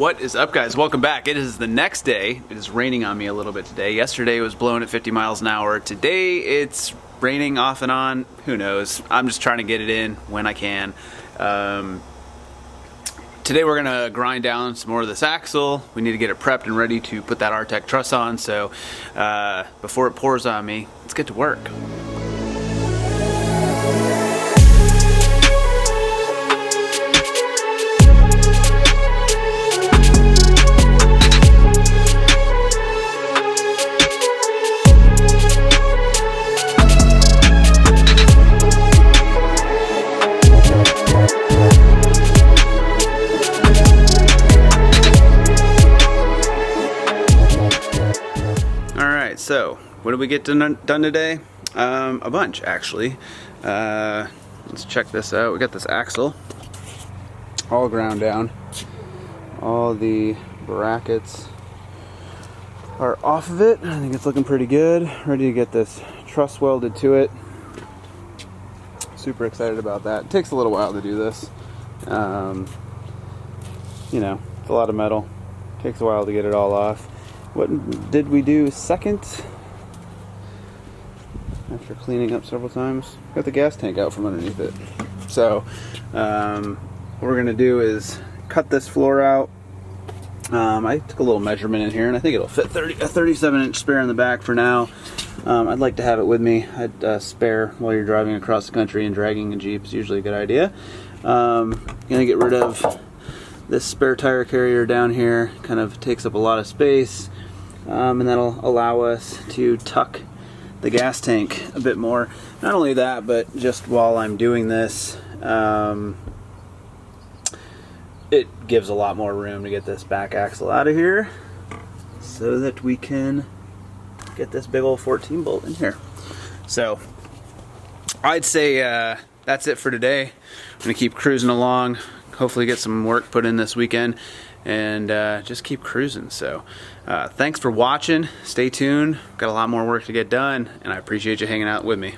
What is up, guys? Welcome back. It is the next day. It is raining on me a little bit today. Yesterday it was blowing at 50 miles an hour. Today it's raining off and on. Who knows? I'm just trying to get it in when I can. Today we're gonna grind down some more of this axle. We need to get it prepped and ready to put that Artec truss on. So before it pours on me, let's get to work. So, what did we get done today? A bunch, actually. Let's check this out. We got this axle all ground down. All the brackets are off of it. I think it's looking pretty good. Ready to get this truss welded to it. Super excited about that. It takes a little while to do this. You know, it's a lot of metal. Takes a while to get it all off. What did we do second? After cleaning up several times, got the gas tank out from underneath it. So what we're gonna do is cut this floor out. I took a little measurement in here, and I think it'll fit a 37-inch spare in the back for now. I'd like to have it with me. I'd spare while you're driving across the country, and dragging a Jeep is usually a good idea. Gonna get rid of this spare tire carrier down here. Kind of takes up a lot of space. And that'll allow us to tuck the gas tank a bit more. Not only that, but just while I'm doing this, it gives a lot more room to get this back axle out of here so that we can get this big old 14 bolt in here. So I'd say that's it for today. I'm gonna keep cruising along, hopefully get some work put in this weekend, and just keep cruising. So thanks for watching. Stay tuned. Got a lot more work to get done, and I appreciate you hanging out with me.